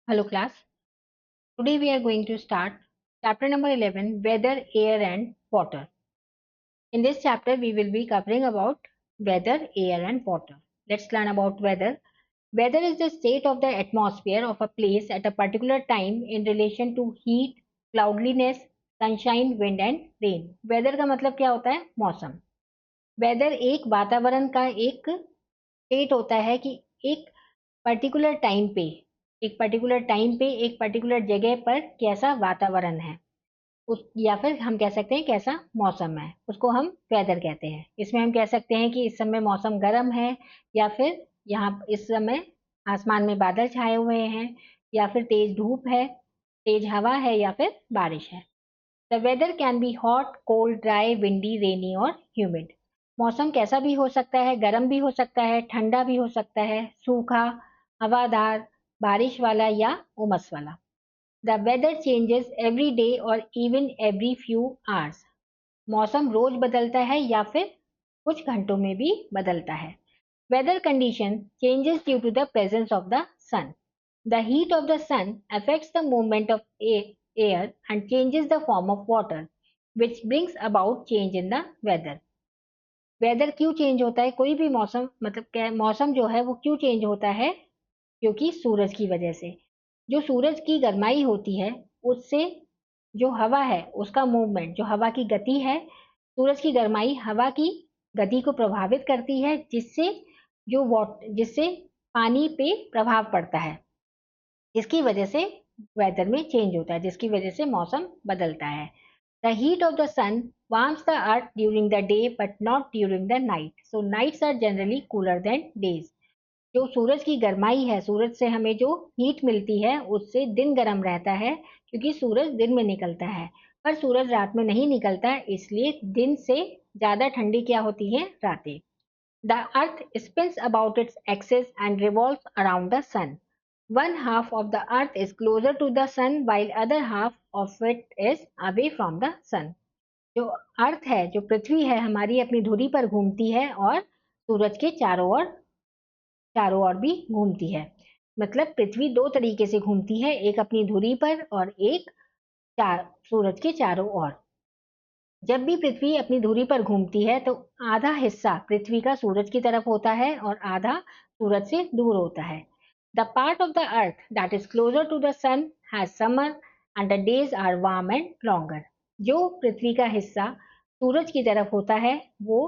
Hello class. Today we are going to start chapter number 11, Weather, Air and Water. In this chapter we will be covering about weather, air and water. Let's learn about weather. Weather is the state of the atmosphere of a place at a particular time in relation to heat, cloudiness, sunshine, wind and rain. Weather का मतलब क्या होता है? मौसम. Weather एक वातावरण का एक स्टेट होता है कि एक पर्टिकुलर टाइम पे एक पर्टिकुलर जगह पर कैसा वातावरण है उस या फिर हम कह सकते हैं कैसा मौसम है, उसको हम वेदर कहते हैं। इसमें हम कह सकते हैं कि इस समय मौसम गर्म है या फिर यहाँ इस समय आसमान में बादल छाए हुए हैं या फिर तेज धूप है, तेज हवा है या फिर बारिश है। The weather can be hot, cold, dry, windy, rainy और ह्यूमिड। मौसम कैसा भी हो सकता है, गर्म भी हो सकता है, ठंडा भी हो सकता है, सूखा, हवादार, बारिश वाला या उमस वाला। The weather changes every day और इवन एवरी फ्यू आवर्स। मौसम रोज बदलता है या फिर कुछ घंटों में भी बदलता है। Weather condition changes due to the presence of the sun. The heat of the sun affects the movement of air and changes the form of water, which brings about change in the weather. Weather क्यों change होता है? कोई भी मौसम मतलब क्या, मौसम जो है वो क्यों चेंज होता है? क्योंकि सूरज की वजह से। जो सूरज की गर्माई होती है उससे जो हवा है उसका मूवमेंट, जो हवा की गति है, सूरज की गर्माई हवा की गति को प्रभावित करती है, जिससे पानी पे प्रभाव पड़ता है, जिसकी वजह से वेदर में चेंज होता है, जिसकी वजह से मौसम बदलता है। The heat of the sun warms the earth during the day but not during the night, so nights are generally cooler than days. जो सूरज की गर्माई है, सूरज से हमें जो हीट मिलती है उससे दिन गर्म रहता है क्योंकि सूरज दिन में निकलता है, पर सूरज रात में नहीं निकलता है, इसलिए दिन से ज्यादा ठंडी क्या होती है? रातें। The earth spins about its axis and revolves around the sun. One half of the earth is closer to the sun while other half of it is away from the sun. जो अर्थ है, जो पृथ्वी है हमारी, अपनी धुरी पर घूमती है और सूरज के चारों ओर भी घूमती है। मतलब पृथ्वी दो तरीके से घूमती है, एक अपनी धुरी पर और एक सूरज के चारों ओर। जब भी पृथ्वी अपनी धुरी पर घूमती है तो आधा हिस्सा पृथ्वी का सूरज की तरफ होता है और आधा सूरज से दूर होता है। The part of the earth that is closer to the sun has summer and the days are warm and longer. जो पृथ्वी का हिस्सा सूरज की तरफ होता है वो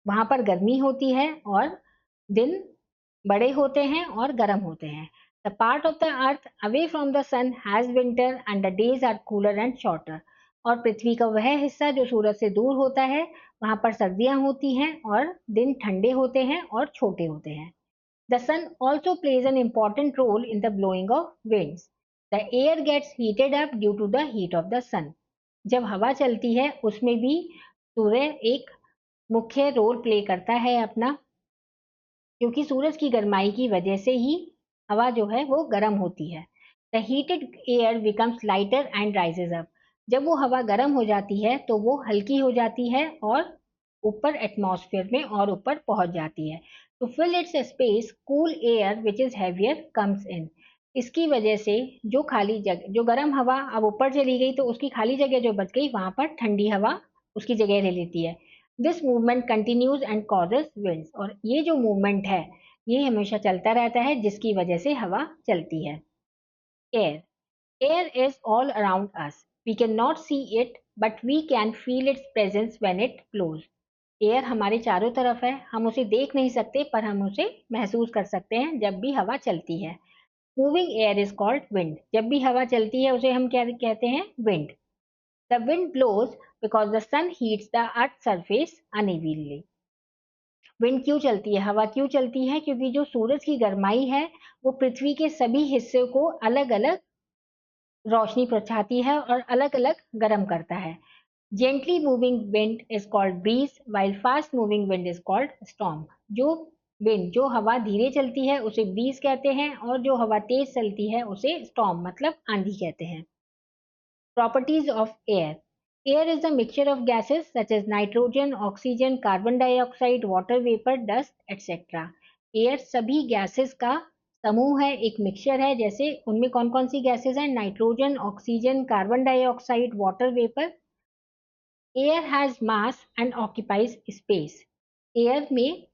वहां पर गर्मी होती है और दिन बड़े होते हैं और गर्म होते हैं। The part of the earth away from the sun has winter and the days are cooler and shorter. और पृथ्वी का वह हिस्सा जो सूरज से दूर होता है वहां पर सर्दियां होती हैं और दिन ठंडे होते हैं और छोटे होते हैं। The sun also plays an important role in the blowing of winds. The air gets heated up due to the heat of the sun. जब हवा चलती है उसमें भी सूर्य एक मुख्य रोल प्ले करता है अपना, क्योंकि सूरज की गर्माई की वजह से ही हवा जो है वो गर्म होती है। The heated air becomes lighter and rises up. जब वो हवा गर्म हो जाती है तो वो हल्की हो जाती है और ऊपर एटमॉस्फेयर में और ऊपर पहुंच जाती है। To fill its space cool air which is heavier comes in. इसकी वजह से जो खाली जगह, जो गर्म हवा अब ऊपर चली गई तो उसकी खाली जगह जो बच गई वहां पर ठंडी हवा उसकी जगह ले लेती है। This movement continues and causes winds. और ये जो मूवमेंट है ये हमेशा चलता रहता है जिसकी वजह से हवा चलती है। Air, air is all around us, we can not see it but we can feel its presence when it blows. Air हमारे चारों तरफ है, हम उसे देख नहीं सकते पर हम उसे महसूस कर सकते हैं जब भी हवा चलती है। Moving air is called wind. जब भी हवा चलती है उसे हम क्या कहते हैं? Wind. The wind blows because the sun heats the earth surface unevenly. Wind क्यों चलती है, हवा क्यों चलती है? क्योंकि जो सूरज की गर्माई है वो पृथ्वी के सभी हिस्से को अलग अलग रोशनी पहुंचाती है और अलग अलग गर्म करता है। Gently moving wind is called breeze while fast moving wind is called storm. जो हवा धीरे चलती है उसे ब्रीज कहते हैं और जो हवा तेज चलती है उसे स्टॉर्म मतलब आंधी कहते हैं। Properties of air. Air is a mixture of gases such as nitrogen, oxygen, carbon dioxide, water vapor, dust, etc. Air सभी gases का समूह है, एक मिक्सचर है, जैसे उनमें कौन कौन सी गैसेस हैं, nitrogen, oxygen, carbon dioxide, water vapour. Air has mass and occupies space. Air में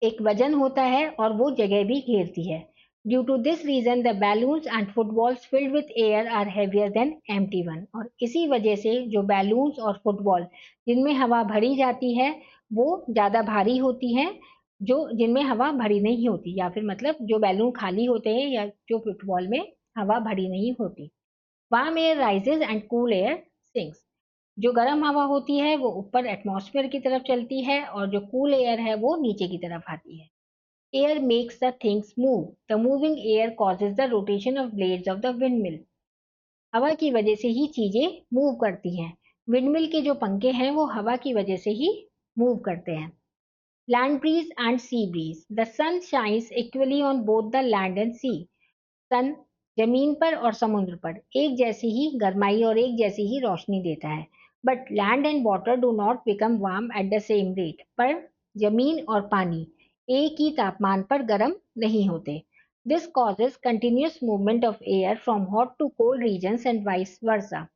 एक वजन होता है और वो जगह भी घेरती है। Due to this reason the balloons and footballs filled with air are heavier than empty one. और इसी वजह से जो बैलून्स और फुटबॉल जिनमें हवा भरी जाती है वो ज़्यादा भारी होती हैं, जो जिनमें हवा भरी नहीं होती, या फिर मतलब जो बैलून खाली होते हैं या जो फुटबॉल में हवा भरी नहीं होती। Warm air rises and cool air sinks. जो गर्म हवा होती है वो ऊपर एटमॉस्फेयर की तरफ चलती है और जो कूल एयर है वो नीचे की तरफ आती है। Air makes the things move. The moving air causes the rotation of blades of the windmill. हवा की वजह से ही चीजें मूव करती हैं। विंडमिल के जो पंखे हैं वो हवा की वजह से ही मूव करते हैं। Land breeze and sea breeze. The sun shines equally on both the land and sea. Sun जमीन पर और समुद्र पर एक जैसी ही गर्माई और एक जैसी ही रोशनी देता है। But land and water do not become warm at the same rate. पर जमीन और पानी एक ही तापमान पर गर्म नहीं होते। This causes continuous movement of air from hot to cold regions and vice versa.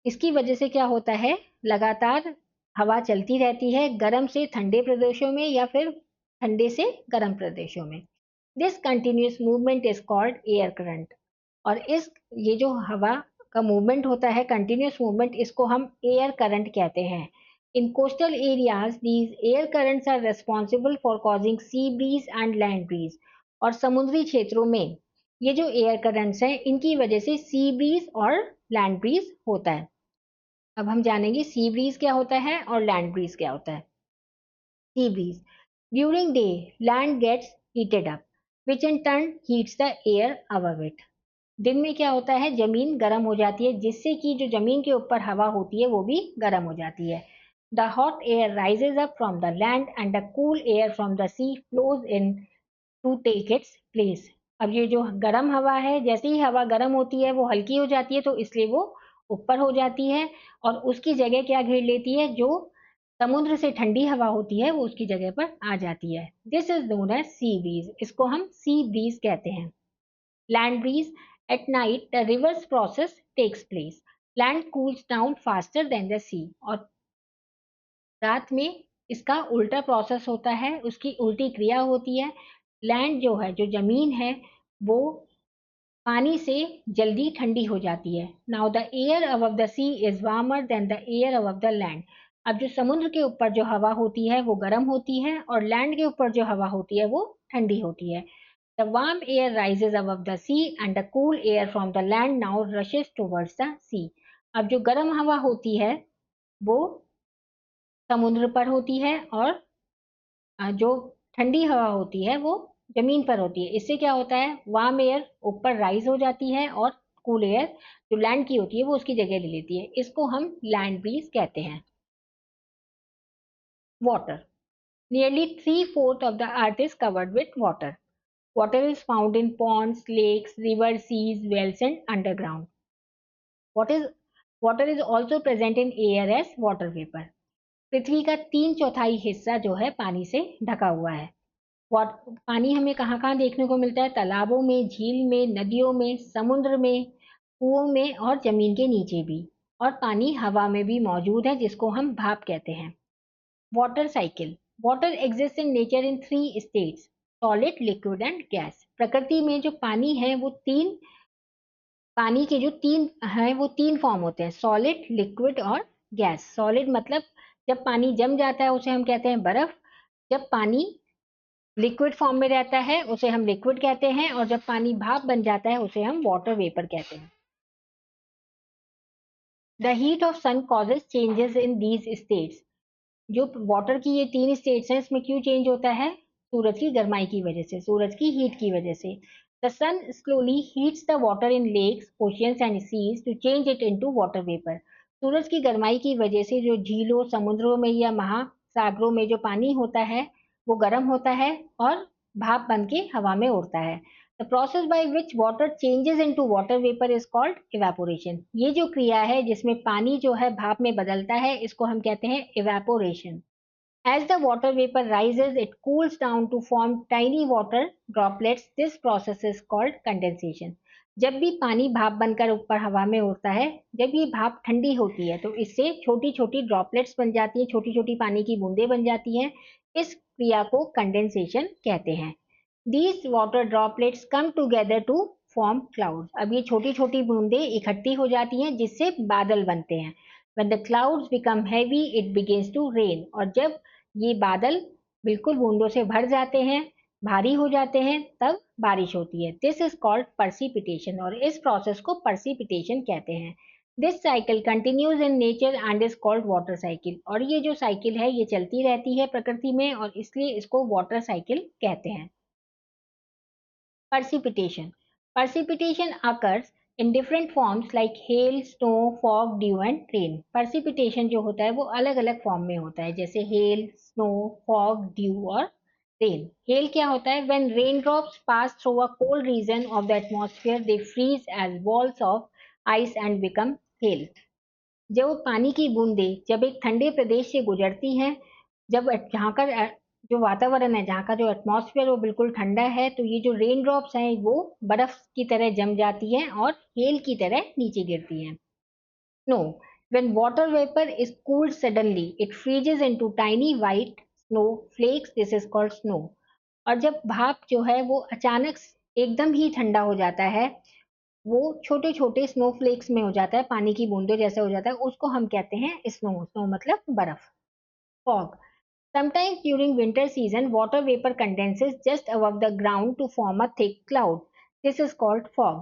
इसकी वजह से क्या होता है, लगातार हवा चलती रहती है गर्म से ठंडे प्रदेशों में या फिर ठंडे से गर्म प्रदेशों में। This continuous movement is called air current. और इस ये जो हवा का मूवमेंट होता है, कंटिन्यूस मूवमेंट, इसको हम एयर करंट कहते हैं। In coastal areas these air currents are responsible for causing sea breeze and land breeze. और समुद्री क्षेत्रों में ये जो एयर करंट्स हैं इनकी वजह से सी ब्रीज और लैंड ब्रीज होता है। अब हम जानेंगे सी ब्रीज क्या होता है और लैंड ब्रीज क्या होता है। Sea breeze. During day, land gets heated up, which in turn heats the air above it. दिन में क्या होता है, जमीन गर्म हो जाती है जिससे कि जो जमीन के ऊपर हवा होती है वो भी गर्म हो जाती है। The hot air rises up from the land and the cool air from the sea flows in to take its place. अब ये जो गर्म हवा है, जैसे ही हवा गर्म होती है वो हल्की हो जाती है तो इसलिए वो ऊपर हो जाती है और उसकी जगह क्या घेर लेती है, जो समुद्र से ठंडी हवा होती है वो उसकी जगह पर आ जाती है। This is known as sea breeze. इसको हम सी ब्रीज कहते हैं। Land breeze. At night the reverse process takes place. Land cools down faster than the sea. और रात में इसका उल्टा प्रोसेस होता है, उसकी उल्टी क्रिया होती है। लैंड जो है, जो जमीन है, वो पानी से जल्दी ठंडी हो जाती है। Now the air above the sea is warmer than the air above the land. अब जो समुद्र के ऊपर जो हवा होती है वो गर्म होती है और लैंड के ऊपर जो हवा होती है वो ठंडी होती है। The warm air rises above the sea and the cool air from the land now rushes towards the sea. अब जो गर्म हवा होती है वो समुद्र पर होती है और जो ठंडी हवा होती है वो जमीन पर होती है। इससे क्या होता है, वार्म एयर ऊपर राइज हो जाती है और कूल एयर जो लैंड की होती है वो उसकी जगह ले लेती है। इसको हम लैंड ब्रीज कहते हैं। Water. Nearly three-fourths of the earth is covered with water. Water is found in ponds, lakes, rivers, seas, wells, and underground. What is Water is also present in air as water vapor. पृथ्वी का 3/4 हिस्सा जो है पानी से ढका हुआ है। पानी हमें कहाँ कहाँ देखने को मिलता है, तालाबों में, झील में, नदियों में, समुद्र में, कुओं में और जमीन के नीचे भी। और पानी हवा में भी मौजूद है जिसको हम भाप कहते हैं। Water cycle. Water exist in nature in 3 states, solid, liquid and gas. प्रकृति में जो पानी है वो पानी के जो तीन फॉर्म होते हैं, सॉलिड, लिक्विड और गैस। सॉलिड मतलब जब पानी जम जाता है उसे हम कहते हैं बर्फ। जब पानी लिक्विड फॉर्म में रहता है उसे हम लिक्विड कहते हैं और जब पानी भाप बन जाता है उसे हम वाटर वेपर कहते हैं। The heat of sun causes changes in these states. जो वाटर की ये 3 स्टेट्स हैं इसमें क्यों चेंज होता है, सूरज की गर्माई की वजह से, सूरज की हीट की वजह से। The sun slowly heats the water in lakes, oceans and seas to change it into water vapour. सूरज की गर्माई की वजह से जो झीलों, समुद्रों में या महासागरों में जो पानी होता है वो गर्म होता है और भाप बन के हवा में उड़ता है। The process by which water changes into water vapour is called evaporation. ये जो क्रिया है जिसमें पानी जो है भाप में बदलता है इसको हम कहते हैं evaporation. As the water vapor rises, it cools down to form tiny water droplets. This process is called condensation. जब भी पानी भाप बनकर ऊपर हवा में उड़ता है, जब ये भाप ठंडी होती है तो इससे छोटी छोटी ड्रॉपलेट्स बन जाती हैं, छोटी छोटी पानी की बूंदें बन जाती हैं। इस क्रिया को कंडेंसेशन कहते हैं। These water droplets come together to form clouds. अब ये छोटी छोटी बूंदें इकट्ठी हो जाती हैं जिससे बादल बनते हैं। When the clouds become heavy, it begins to rain. और जब ये बादल बिल्कुल बूंदों से भर जाते हैं, भारी हो जाते हैं, तब बारिश होती है। दिस इज कॉल्ड precipitation और इस प्रोसेस को precipitation कहते हैं। This cycle continues in nature and is called water cycle. और ये जो साइकिल है ये चलती रहती है प्रकृति में और इसलिए इसको वाटर साइकिल कहते हैं। Precipitation. Precipitation occurs in different forms like hail, snow, fog, dew and rain. Precipitation जो होता है वो अलग अलग फॉर्म में होता है, जैसे hail, snow, fog, dew और rain. Hail क्या होता है? When raindrops pass through a cold region of the atmosphere, they freeze as balls of ice and become hail. जब पानी की बूंदें जब एक ठंडे प्रदेश से गुजरती हैं, जब जहाँ का जो वातावरण है, जहाँ का जो एटमॉस्फेयर वो बिल्कुल ठंडा है, तो ये जो रेन ड्रॉप्स हैं वो बर्फ की तरह जम जाती हैं और हेल की तरह नीचे गिरती हैं। Snow, when water vapor is cooled suddenly, it freezes into tiny white snow flakes. This is called snow. और जब भाप जो है वो अचानक एकदम ही ठंडा हो जाता है, वो छोटे छोटे स्नो फ्लेक्स में हो जाता है, पानी की बूंदों जैसे हो जाता है, उसको हम कहते हैं स्नो। स्नो मतलब बर्फ। Fog, sometimes during winter season, water vapor condenses just above the ground to form a thick cloud. This is called fog.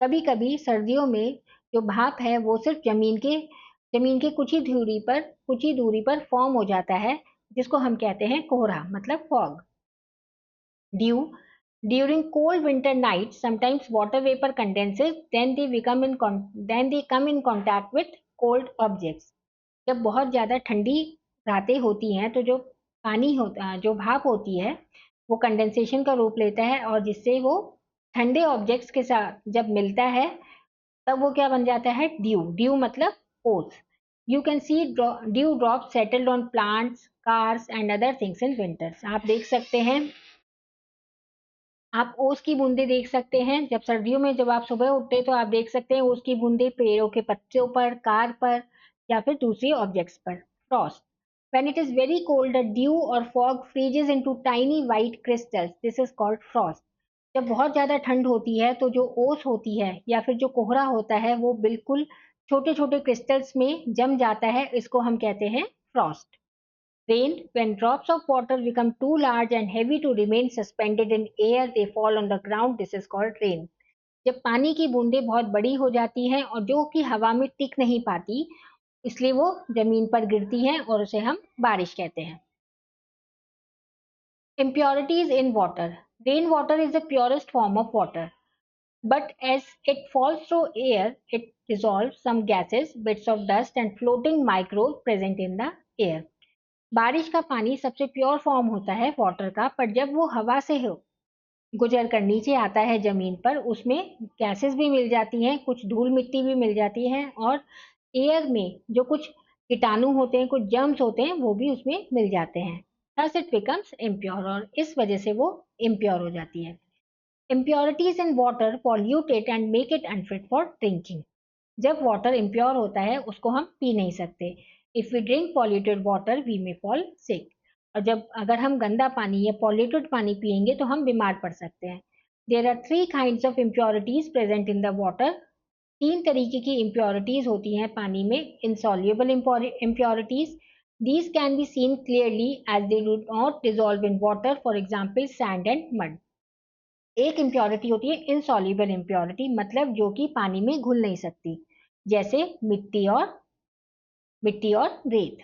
कभी-कभी सर्दियों में जो भाप है वो सिर्फ जमीन के कुछ ही दूरी पर फॉर्म हो जाता है, जिसको हम कहते हैं कोहरा मतलब fog. Dew. During cold winter nights, sometimes water vapor condenses, then they come in contact with cold objects. जब बहुत ज्यादा ठंडी रातें होती हैं तो जो भाप होती है वो कंडेंसेशन का रूप लेता है और जिससे वो ठंडे ऑब्जेक्ट्स के साथ जब मिलता है तब वो क्या बन जाता है? ड्यू। ड्यू मतलब ओस। You can see dew drop settled on plants, cars and other things in winters. आप देख सकते हैं, आप ओस की बूंदे देख सकते हैं। जब सर्दियों में जब आप सुबह उठते हैं तो आप देख सकते हैं ओस की बूंदे पेड़ों के पत्तों पर, कार पर या फिर दूसरी ऑब्जेक्ट्स पर। Frost, when it is very cold, the dew or fog freezes into tiny white crystals. This is called frost. जब बहुत ज्यादा ठंड होती है तो जो ओस होती है या फिर जो कोहरा होता है वो बिल्कुल छोटे छोटे क्रिस्टल्स में जम जाता है, इसको हम कहते हैं Frost. Rain, when drops of water become too large and heavy to remain suspended in air, they fall on the ground. This is called rain. जब पानी की बूंदें बहुत बड़ी हो जाती हैं और जो कि हवा में टिक नहीं पाती, इसलिए वो जमीन पर गिरती हैं और उसे हम बारिश कहते हैं। Impurities in water. Rainwater is the purest form of water, but as it falls through air, it dissolves some gases, bits of dust, and floating microbes present in the air. बारिश का पानी सबसे प्योर फॉर्म होता है water का, पर जब वो हवा से गुजर कर नीचे आता है जमीन पर, उसमें गैसेस भी मिल जाती हैं, कुछ धूल मिट्टी भी मिल जाती है और एयर में जो कुछ कीटाणु होते हैं, कुछ जर्म्स होते हैं, वो भी उसमें मिल जाते हैं। थस इट बिकम्स इम्प्योर और इस वजह से वो इम्प्योर हो जाती है। Impurities in water pollute it and make it unfit for drinking. जब वाटर इम्प्योर होता है उसको हम पी नहीं सकते। If we drink polluted water we may fall sick. और जब अगर हम गंदा पानी या पॉल्यूटेड पानी पिएंगे तो हम बीमार पड़ सकते हैं। There are 3 kinds of impurities present in the water. 3 तरीके की इम्प्योरिटीज होती हैं पानी में। Insoluble impurities, these can be seen clearly as they do not dissolve in water, for example sand and mud. एक इम्प्योरिटी होती है इनसॉल्युबल इम्प्योरिटी, मतलब जो कि पानी में घुल नहीं सकती, जैसे मिट्टी और रेत।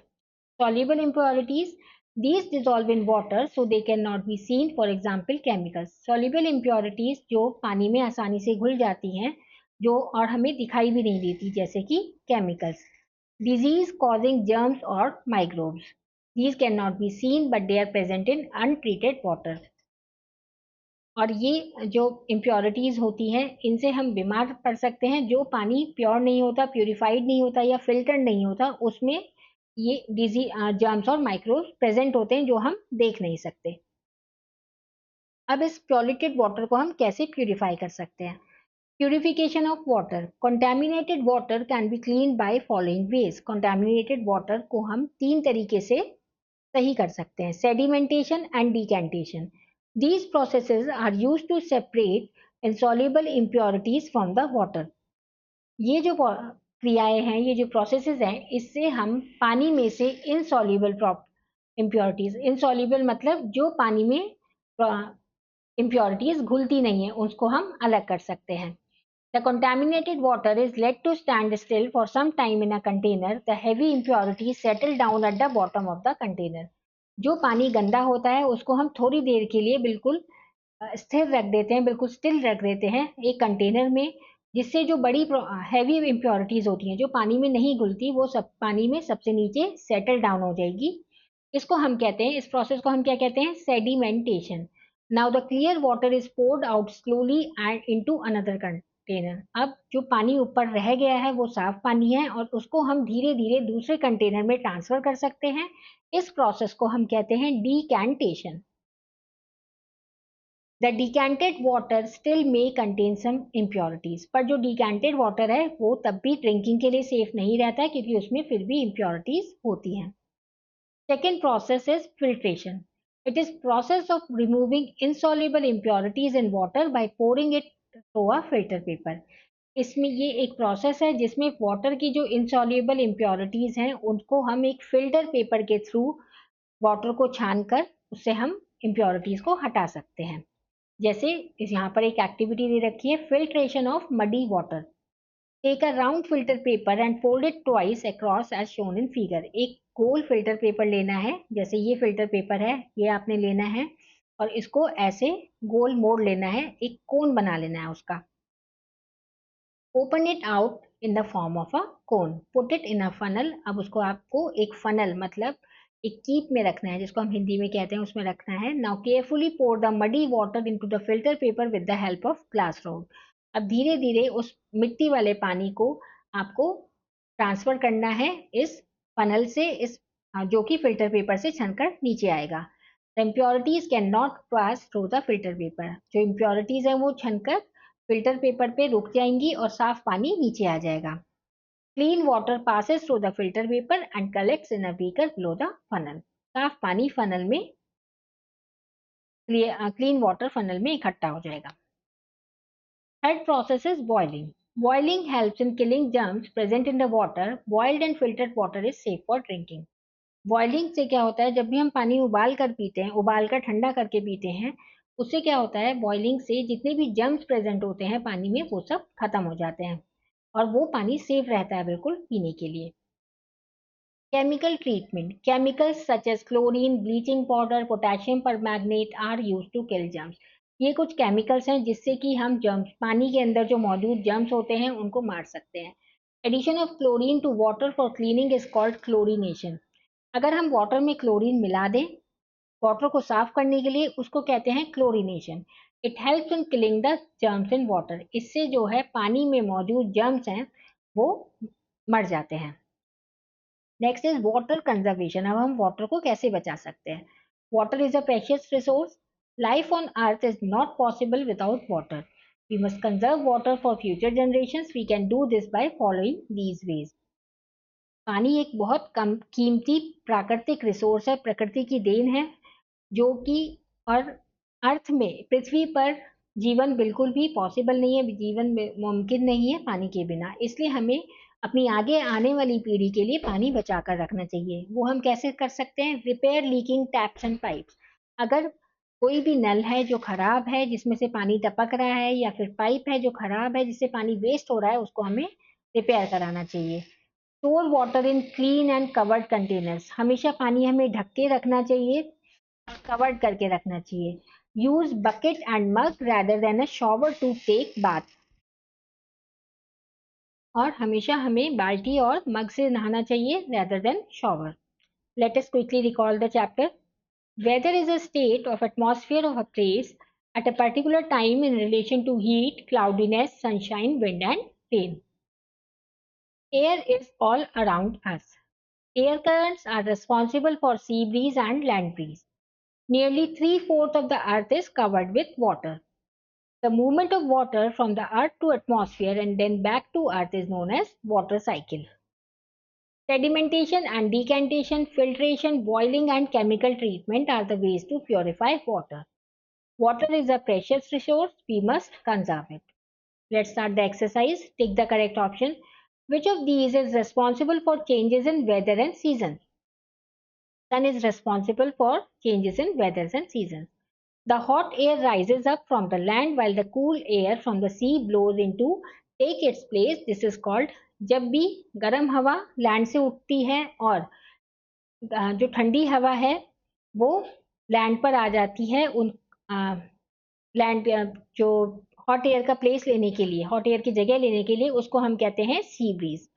Soluble impurities, these dissolve in water so they cannot be seen, for example chemicals. Soluble impurities जो पानी में आसानी से घुल जाती हैं जो और हमें दिखाई भी नहीं देती, जैसे कि केमिकल्स। डिजीज कॉजिंग जर्म्स और microbes, these cannot be seen but they are present in untreated water. और ये जो इम्प्योरिटीज होती हैं इनसे हम बीमार पड़ सकते हैं। जो पानी प्योर नहीं होता, प्यूरिफाइड नहीं होता या फिल्टर्ड नहीं होता, उसमें ये जर्म्स और माइक्रोब्स प्रेजेंट होते हैं जो हम देख नहीं सकते। अब इस प्योलिटेड वाटर को हम कैसे प्यूरिफाई कर सकते हैं? Purification of water. Contaminated water can be clean by following ways. Contaminated water को हम 3 तरीके से सही कर सकते हैं: sedimentation and decantation. These processes are used to separate insoluble impurities from the water। ये जो क्रियाएं हैं, ये जो प्रोसेसेस हैं, इससे हम पानी में से इनसॉल्युबल इम्प्योरिटीज, इनसॉल्युबल मतलब जो पानी में इम्प्योरिटीज घुलती नहीं है, उसको हम अलग कर सकते हैं। The contaminated water is let to stand still for some time in a container. The heavy impurities settle down at the bottom of the container। जो पानी गंदा होता है उसको हम थोड़ी देर के लिए बिल्कुल स्थिर रख देते हैं, बिल्कुल स्टिल रख देते हैं एक कंटेनर में, जिससे जो बड़ी हैवी इम्प्योरिटीज होती हैं जो पानी में नहीं घुलती, वो सब पानी में सबसे नीचे सेटल डाउन हो जाएगी। इसको हम कहते हैं, इस प्रोसेस को हम क्या कहते हैं? Sedimentation. Now the clear water is poured out slowly and into another container. अब जो पानी ऊपर रह गया है वो साफ पानी है और उसको हम धीरे धीरे दूसरे कंटेनर में ट्रांसफर कर सकते हैं। इस प्रोसेस को हम कहते हैं decantation. The decanted water still may contain some impurities. पर जो डिकैंटेड वाटर है वो तब भी ड्रिंकिंग के लिए सेफ नहीं रहता है, क्योंकि उसमें फिर भी इम्प्योरिटीज होती हैं। Second process is filtration. It is process of removing insoluble impurities in water by pouring it through a filter paper। इसमें ये एक प्रोसेस है जिसमें वाटर की जो इनसॉल्युबल इम्प्योरिटीज हैं उनको हम एक फिल्टर पेपर के थ्रू वाटर को छानकर उससे हम इम्प्योरिटीज को हटा सकते हैं। जैसे इस यहाँ पर एक एक्टिविटी दे रखी है, filtration of muddy water. Take a round filter paper and fold it twice across as shown in figure. एक गोल फिल्टर पेपर लेना है, जैसे ये फिल्टर पेपर है, ये आपने लेना है और इसको ऐसे गोल मोड़ लेना है, एक कोन बना लेना है उसका। Open it out in the form of a cone, put it in a funnel. अब उसको आपको एक फनल मतलब एक कीप में रखना है, जिसको हम हिंदी में कहते हैं, उसमें रखना है। Now carefully pour the muddy water into the filter paper with the help of glass rod. अब धीरे धीरे उस मिट्टी वाले पानी को आपको ट्रांसफर करना है इस फनल से, इस जो कि फिल्टर पेपर से छनकर नीचे आएगा। The impurities can not pass through the filter paper. जो इम्प्योरिटीज है वो छनकर फिल्टर पेपर पे रुक जाएंगी और साफ पानी नीचे आ जाएगा। Clean water passes through the filter paper and collects in a beaker below the funnel। साफ पानी फनल में, क्लीन वाटर फनल में इकट्ठा हो जाएगा। Third process is boiling. Boiling helps in killing germs present in the water। Boiled and filtered water is safe for drinking। Boiling से क्या होता है, जब भी हम पानी उबाल कर पीते हैं, उबाल कर ठंडा करके पीते हैं, उससे क्या होता है, बॉइलिंग से जितने भी जर्म्स प्रेजेंट होते हैं पानी में वो सब खत्म हो जाते हैं और वो पानी सेफ रहता है बिल्कुल पीने के लिए। Chemical treatment। Chemicals such as chlorine, bleaching powder, potassium permanganate are used to kill germs। ये कुछ केमिकल्स हैं जिससे कि हम जर्म्स, पानी के अंदर जो मौजूद जर्म्स होते हैं उनको मार सकते हैं। Addition of chlorine to water for cleaning is called chlorination. अगर हम वाटर में क्लोरीन मिला दें वाटर को साफ करने के लिए, उसको कहते हैं chlorination. It helps in killing the germs in water. इससे जो है पानी में मौजूद जर्म्स हैं वो मर जाते हैं। Next is water conservation. अब हम वाटर को कैसे बचा सकते हैं? Water is a precious resource. Life on earth is not possible without water. We must conserve water for future generations. We can do this by following these ways. पानी एक बहुत कम कीमती प्राकृतिक रिसोर्स है, प्रकृति की देन है, जो कि और अर्थ में, पृथ्वी पर जीवन बिल्कुल भी पॉसिबल नहीं है, जीवन मुमकिन नहीं है पानी के बिना। इसलिए हमें अपनी आगे आने वाली पीढ़ी के लिए पानी बचा कर रखना चाहिए। वो हम कैसे कर सकते हैं? Repair leaking taps and pipes. अगर कोई भी नल है जो खराब है, जिसमें से पानी टपक रहा है, या फिर पाइप है जो खराब है जिससे पानी वेस्ट हो रहा है, उसको हमें रिपेयर कराना चाहिए। Store water in clean and covered containers. हमेशा पानी हमें ढक के रखना चाहिए, कवर्ड करके रखना चाहिए। Use bucket and mug rather than a shower to take bath. और हमेशा हमें बाल्टी और मग से नहाना चाहिए rather than shower. Let us quickly recall the chapter। Weather is a state of atmosphere of a place at a particular time in relation to heat, cloudiness, sunshine, wind and rain। Air is all around us। Air currents are responsible for sea breeze and land breeze. Nearly 3/4 of the earth is covered with water. The movement of water from the earth to atmosphere and then back to earth is known as water cycle. Sedimentation and decantation, filtration, boiling and chemical treatment are the ways to purify water. Water is a precious resource, we must conserve it. Let's start the exercise. Take the correct option. Which of these is responsible for changes in weather and seasons? Sun is responsible for changes in weather and seasons. The hot air rises up from the land while the cool air from the sea blows into take its place. This is called जब भी गर्म हवा land से उठती है और जो ठंडी हवा है वो लैंड पर आ जाती है उन लैंड जो हॉट एयर का प्लेस लेने के लिए हॉट एयर की जगह लेने के लिए उसको हम कहते हैं sea breeze.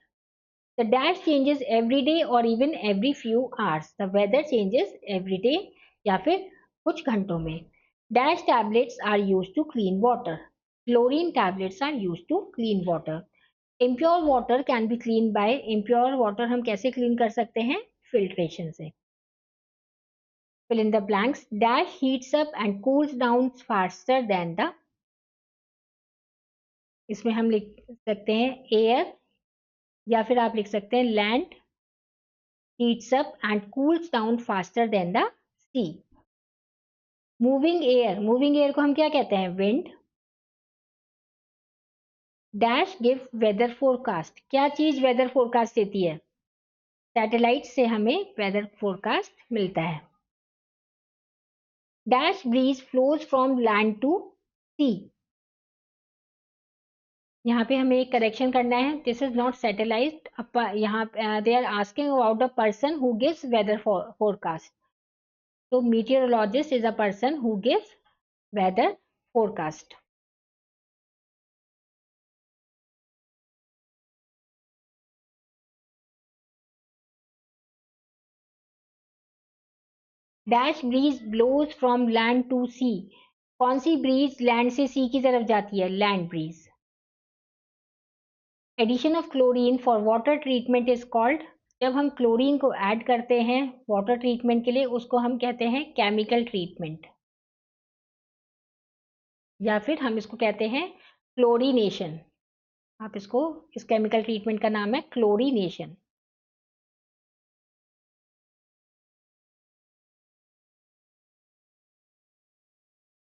The dash changes every day or even every few hours. The weather changes every day या फिर कुछ घंटों में. Dash tablets are used to clean water. Chlorine tablets are used to clean water. Impure water can be cleaned by impure water हम कैसे clean कर सकते हैं? Filtration से. Fill in the blanks. Dash heats up and cools down faster than the. इसमें हम लिख सकते हैं air या फिर आप लिख सकते हैं land heats up and cools down faster than the sea. Moving air को हम क्या कहते हैं? Wind. Dash give weather forecast. क्या चीज weather forecast देती है? सैटेलाइट से हमें weather forecast मिलता है. Dash breeze flows from land to sea. यहाँ पे हमें एक करेक्शन करना है. This is not satellite. यहाँ they are asking about a person who gives weather forecast. तो meteorologist is a person who gives weather forecast. Dash breeze blows from land to sea. कौन sea bridge land से सी की तरफ जाती है? Land breeze. Addition of chlorine for water treatment is called. जब हम chlorine को ऐड करते हैं वाटर ट्रीटमेंट के लिए उसको हम कहते हैं केमिकल ट्रीटमेंट या फिर हम इसको कहते हैं क्लोरीनेशन. आप इसको इस केमिकल ट्रीटमेंट का नाम है chlorination.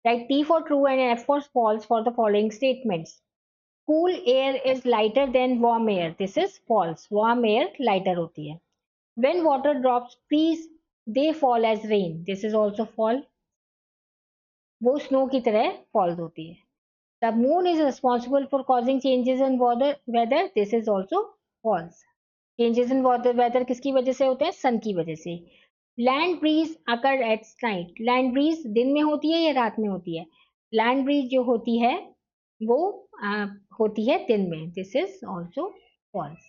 Write T for true and F for false for the following statements. Cool air is lighter than warm air. This is false. Warm air lighter होती है. When water drops freeze, they fall as rain. This is also false. वो snow की तरह false होती है. The moon is responsible for causing changes in weather. This is also false. Changes in weather किसकी वजह से होते हैं? सन की वजह से. Land breeze occur at night. Land breeze दिन में होती है या रात में होती है? लैंड ब्रीज जो होती है वो होती है दिन में. This is also false.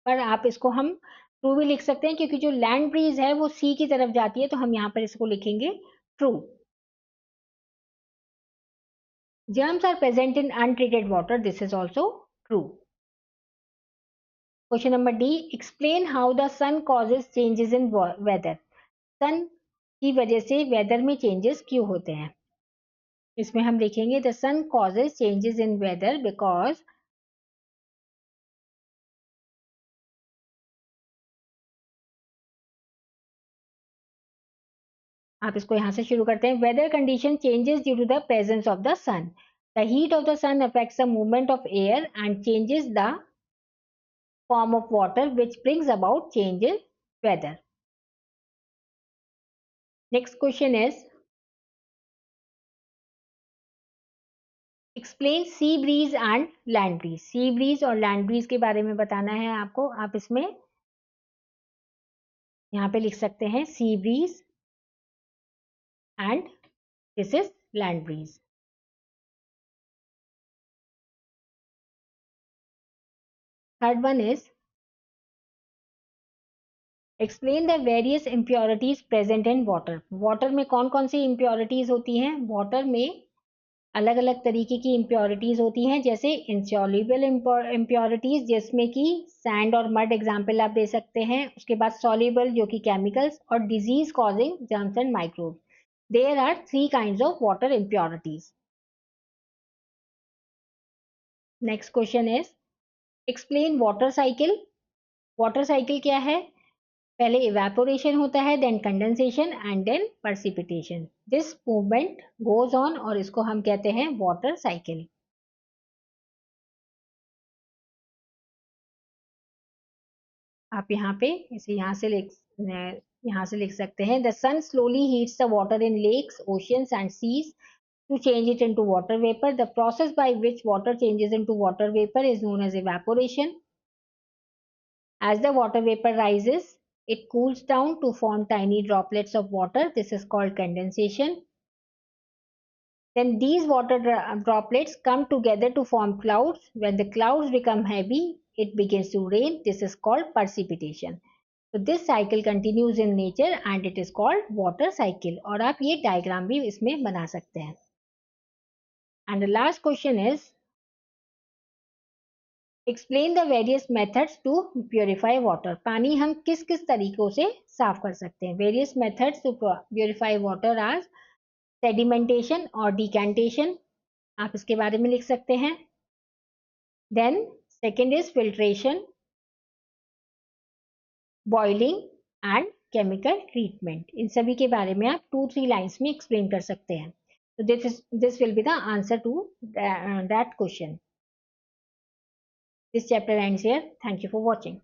पर आप इसको हम ट्रू भी लिख सकते हैं क्योंकि जो लैंड ब्रीज है वो सी की तरफ जाती है तो हम यहाँ पर इसको लिखेंगे true. Germs are present in untreated water. This is also true. Question number D. Explain how the sun causes changes in weather. Sun की वजह से weather में changes क्यों होते हैं? इसमें हम लिखेंगे the sun causes changes in weather because आप इसको यहाँ से शुरू करते हैं. Weather condition changes due to the presence of the sun. The heat of the sun affects the movement of air and changes the form of water which brings about change in weather. Next question is explain C breeze and land bridge. Sea breeze और land breeze के बारे में बताना है आपको. आप इसमें यहाँ पे लिख सकते हैं सी breeze and this is land breeze. Third one is explain the various impurities present in water. Water में कौन कौन सी इम्प्योरिटीज होती हैं? वाटर में अलग अलग तरीके की इम्प्योरिटीज होती हैं, जैसे इंसॉल्युबल इम्प्योरिटीज जिसमें कि सैंड और मड एग्जाम्पल आप दे सकते हैं। उसके बाद सॉल्युबल जो कि केमिकल्स, और disease causing germs and microbes. There are 3 kinds of water impurities. Next question is explain water cycle. Water cycle क्या है? पहले इवेपोरेशन होता है, then condensation and then precipitation. This movement goes on और इसको हम कहते हैं वाटर साइकिल। आप यहाँ पे इसे यहाँ से लिख सकते हैं, the sun slowly heats the water in lakes, oceans and seas to change it into water vapor. The process by which water changes into water vapor is known as evaporation. As the water vapor rises, it cools down to form tiny droplets of water. This is called condensation. Then these water droplets come together to form clouds. When the clouds become heavy, it begins to rain. This is called precipitation. So this cycle continues in nature and it is called water cycle. और आप ये diagram भी इसमें बना सकते हैं. And the last question is explain the various methods to purify water. पानी हम किस किस तरीकों से साफ कर सकते हैं? Various methods to purify water are sedimentation और decantation. आप इसके बारे में लिख सकते हैं. Then second is filtration, boiling and chemical treatment. इन सभी के बारे में आप 2-3 लाइन्स में एक्सप्लेन कर सकते हैं. So this will be the answer to that question. This chapter ends here. Thank you for watching.